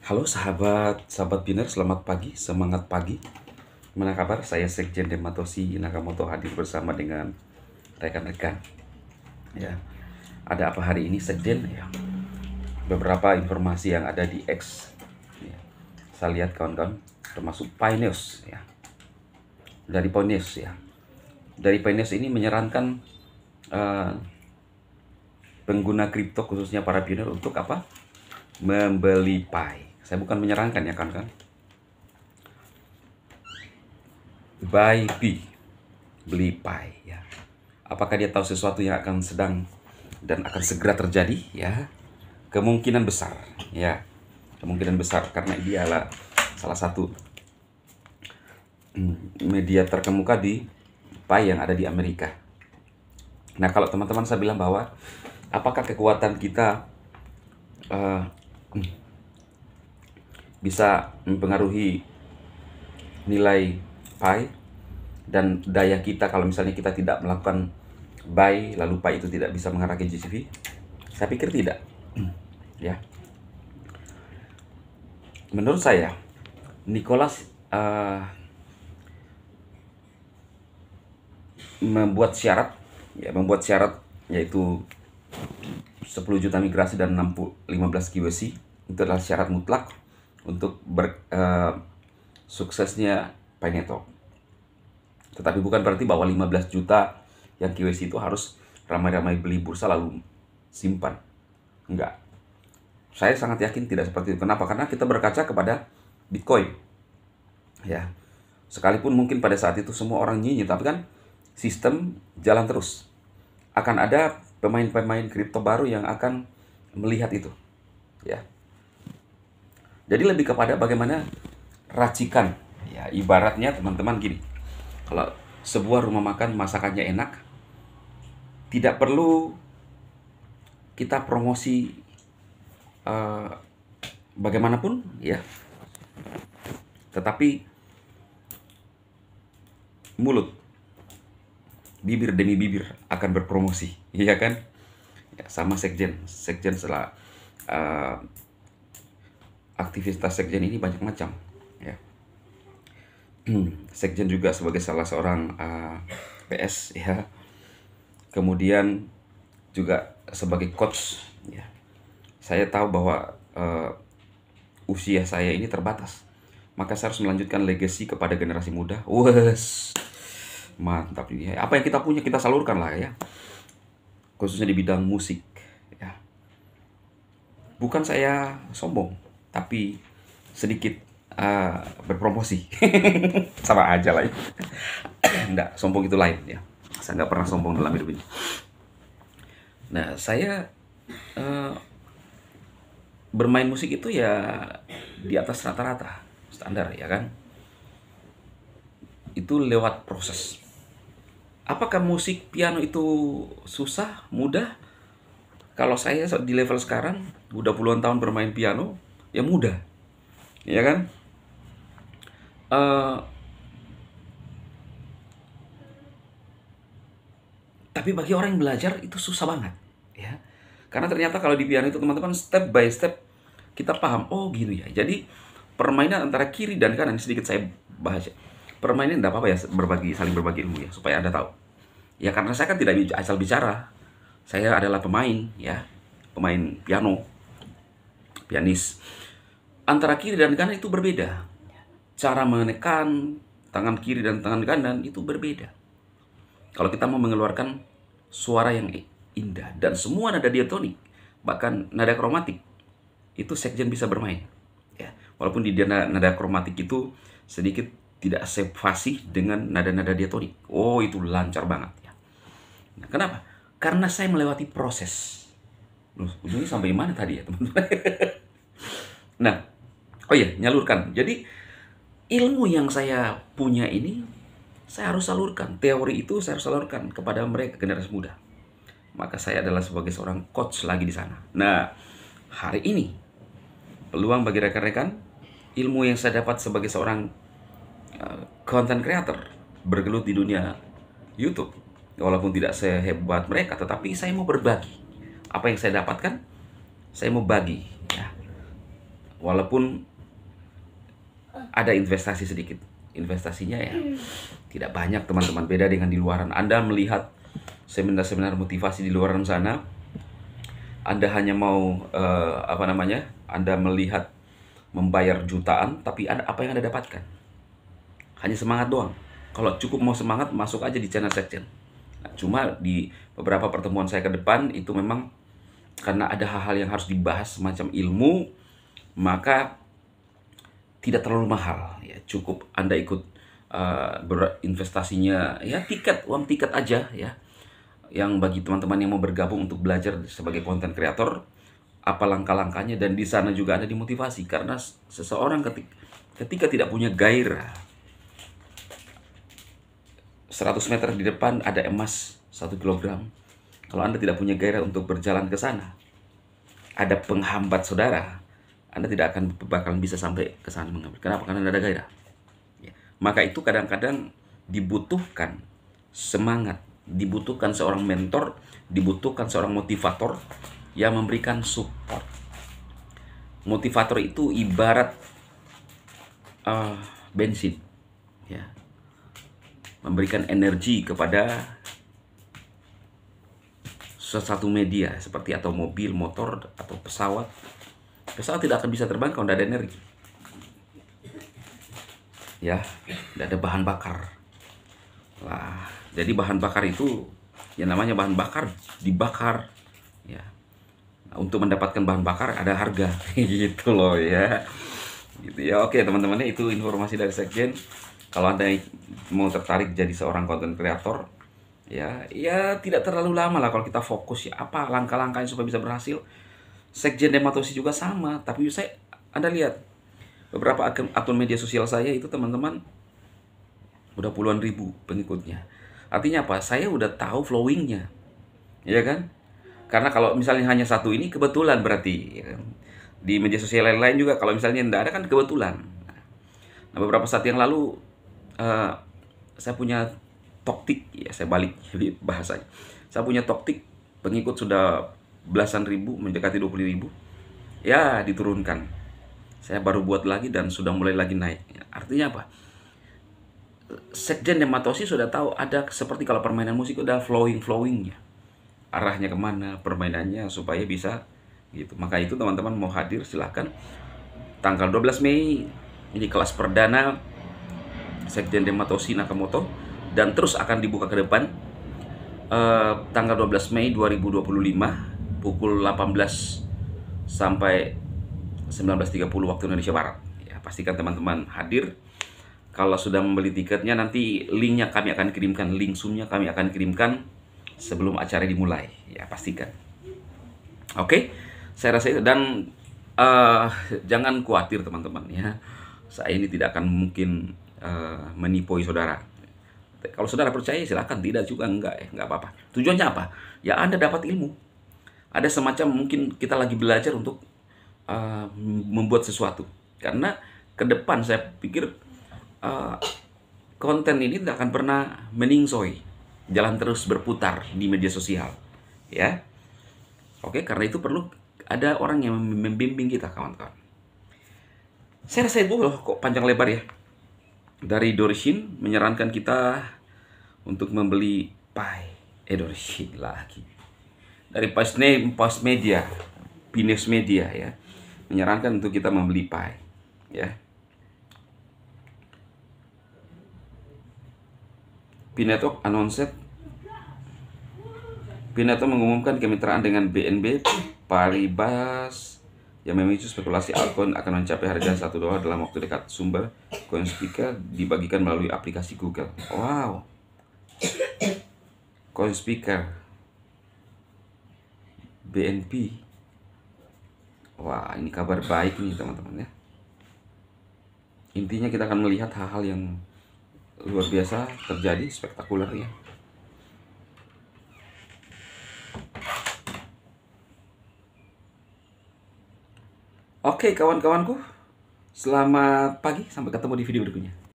Halo sahabat Biner, selamat pagi, semangat pagi. Gimana kabar? Saya Sekjen Dematosi Nakamoto hadir bersama dengan rekan-rekan. Ya, ada apa hari ini Sekjen? Ya, beberapa informasi yang ada di X. Ya, saya lihat kawan-kawan, termasuk Pioneers. Ya, dari Pioneers ya. Dari Pioneers ini menyarankan eh, pengguna kripto khususnya para pioneer untuk apa? Membeli Pi. Saya bukan menyarankan ya kan. Buy Pi, beli Pi ya. Apakah dia tahu sesuatu yang akan sedang dan akan segera terjadi ya? Kemungkinan besar ya. Kemungkinan besar karena dia adalah salah satu media terkemuka di Pi yang ada di Amerika. Nah, kalau teman-teman saya bilang bahwa apakah kekuatan kita bisa mempengaruhi nilai Pi dan daya kita kalau misalnya kita tidak melakukan buy lalu Pi itu tidak bisa mengarah ke GCV? Saya pikir tidak. Ya. Menurut saya Nicholas membuat syarat yaitu 10 juta migrasi dan 15 KYC. Itu adalah syarat mutlak untuk suksesnya Pi Network. Tetapi bukan berarti bahwa 15 juta yang KYC itu harus ramai-ramai beli bursa lalu simpan. Enggak. Saya sangat yakin tidak seperti itu. Kenapa? Karena kita berkaca kepada Bitcoin. Ya. Sekalipun mungkin pada saat itu semua orang nyinyir, tapi kan sistem jalan terus. Akan ada pemain-pemain kripto baru yang akan melihat itu. Ya. Jadi lebih kepada bagaimana racikan. Ya, ibaratnya teman-teman gini. Kalau sebuah rumah makan masakannya enak, tidak perlu kita promosi bagaimanapun ya. Tetapi mulut, bibir demi bibir akan berpromosi, iya kan? Ya, sama Sekjen setelah aktivitas Sekjen ini banyak macam ya. Sekjen juga sebagai salah seorang PS ya. Kemudian juga sebagai coach ya. Saya tahu bahwa usia saya ini terbatas. Maka saya harus melanjutkan legacy kepada generasi muda. Wes. Mantap ini. Apa yang kita punya kita salurkan lah ya. Khususnya di bidang musik ya. Bukan saya sombong, tapi sedikit berpromosi. Sama aja lah ya. Enggak, sombong itu lain ya. Saya nggak pernah sombong dalam hidup ini. Nah, saya bermain musik itu ya di atas rata-rata standar ya kan. Itu lewat proses. Apakah musik piano itu susah, mudah? Kalau saya di level sekarang udah puluhan tahun bermain piano, ya mudah, ya kan? Tapi bagi orang yang belajar itu susah banget, ya. Karena ternyata kalau di piano itu teman-teman step by step kita paham, oh gitu ya. Jadi permainan antara kiri dan kanan sedikit saya bahas ya. Permainan tidak apa-apa ya, saling berbagi ilmu ya, supaya Anda tahu. Ya karena saya kan tidak asal bicara. Saya adalah pemain ya, pemain piano, pianis. Antara kiri dan kanan itu berbeda. Cara menekan tangan kiri dan tangan kanan itu berbeda. Kalau kita mau mengeluarkan suara yang indah dan semua nada diatonik, bahkan nada kromatik, itu Sekjen bisa bermain. Ya, walaupun di nada kromatik itu sedikit tidak sefasih dengan nada-nada diatonik. Oh, itu lancar banget ya. Nah, kenapa? Karena saya melewati proses. Loh, ujungnya sampai mana tadi ya, teman-teman? Nah, oh iya, nyalurkan. Jadi, ilmu yang saya punya ini, saya harus salurkan. Teori itu saya harus salurkan kepada mereka, generasi muda. Maka saya adalah sebagai seorang coach lagi di sana. Nah, hari ini, peluang bagi rekan-rekan, ilmu yang saya dapat sebagai seorang content creator, bergelut di dunia YouTube, walaupun tidak sehebat mereka, tetapi saya mau berbagi. Apa yang saya dapatkan, saya mau bagi ya. Walaupun ada investasi sedikit. Investasinya ya tidak banyak teman-teman. Beda dengan di luaran. Anda melihat seminar-seminar motivasi di luaran sana, Anda hanya mau Anda melihat membayar jutaan, tapi apa yang Anda dapatkan? Hanya semangat doang. Kalau cukup mau semangat, masuk aja di channel Sekjen. Nah, cuma di beberapa pertemuan saya ke depan itu memang karena ada hal-hal yang harus dibahas semacam ilmu, maka tidak terlalu mahal. Ya, cukup Anda ikut berinvestasinya ya uang tiket aja ya. Yang bagi teman-teman yang mau bergabung untuk belajar sebagai content creator, apa langkah-langkahnya, dan di sana juga ada dimotivasi karena seseorang ketika tidak punya gairah, 100 meter di depan ada emas 1 kilogram. Kalau Anda tidak punya gairah untuk berjalan ke sana, ada penghambat saudara, Anda tidak akan bakalan bisa sampai ke sana mengambil. Kenapa? Karena Anda ada gairah. Ya. Maka itu kadang-kadang dibutuhkan semangat, dibutuhkan seorang mentor, dibutuhkan seorang motivator yang memberikan support. Motivator itu ibarat bensin, ya, memberikan energi kepada sesuatu media seperti atau mobil, motor, atau pesawat. Pesawat tidak akan bisa terbang kalau tidak ada energi. Ya, tidak ada bahan bakar. Wah, jadi bahan bakar itu yang namanya bahan bakar dibakar. Ya, nah, untuk mendapatkan bahan bakar ada harga, gitu loh ya. Gitu ya. Oke teman-teman, itu informasi dari Sekjen. Kalau Anda mau tertarik jadi seorang content creator, ya tidak terlalu lama lah kalau kita fokus ya apa langkah-langkahnya supaya bisa berhasil. Sekjen Dematosi juga sama, tapi Anda lihat beberapa akun media sosial saya itu teman-teman udah puluhan ribu pengikutnya. Artinya apa? Saya udah tahu flowingnya, ya kan? Karena kalau misalnya hanya satu ini kebetulan berarti, ya kan? Di media sosial lain-lain juga kalau misalnya tidak ada kan kebetulan. Nah, beberapa saat yang lalu saya punya toktik, ya saya balik bahasanya. Saya punya toktik, pengikut sudah belasan ribu, mendekati 20 ribu. Ya, diturunkan. Saya baru buat lagi dan sudah mulai lagi naik. Artinya apa? Sekjen Dematosi sudah tahu ada seperti kalau permainan musik udah flowingnya, arahnya kemana permainannya supaya bisa gitu. Maka itu teman-teman mau hadir silahkan. Tanggal 12 Mei ini kelas perdana Sekjen Dematosi Nakamoto, dan terus akan dibuka ke depan tanggal 12 Mei 2025 pukul 18 sampai 19.30 waktu Indonesia Barat. Ya, pastikan teman-teman hadir. Kalau sudah membeli tiketnya, nanti linknya kami akan kirimkan, link Zoom-nya kami akan kirimkan sebelum acara dimulai. Ya, pastikan. Oke, saya rasa itu. Dan jangan khawatir teman-teman ya. Saya ini tidak akan mungkin menipoi saudara. Kalau saudara percaya silakan, tidak juga enggak apa-apa. Tujuannya apa? Ya Anda dapat ilmu. Ada semacam mungkin kita lagi belajar untuk membuat sesuatu. Karena ke depan saya pikir konten ini tidak akan pernah meningsoi, jalan terus berputar di media sosial, ya. Oke, karena itu perlu ada orang yang membimbing kita, kawan-kawan. Saya rasa itu loh, kok panjang lebar ya. Dari Dorishin menyarankan kita untuk membeli Dorishin lagi. Dari Post Media, Pinus Media ya, menyarankan untuk kita membeli ya. Pineto mengumumkan kemitraan dengan BNP Paribas yang memicu spekulasi altcoin akan mencapai harga $1 dalam waktu dekat. Sumber CoinSpeaker dibagikan melalui aplikasi Google. Wow. CoinSpeaker BNP. Wah, ini kabar baik nih teman-teman ya. Intinya kita akan melihat hal-hal yang luar biasa terjadi, spektakuler ya. Oke kawan-kawanku, selamat pagi, sampai ketemu di video berikutnya.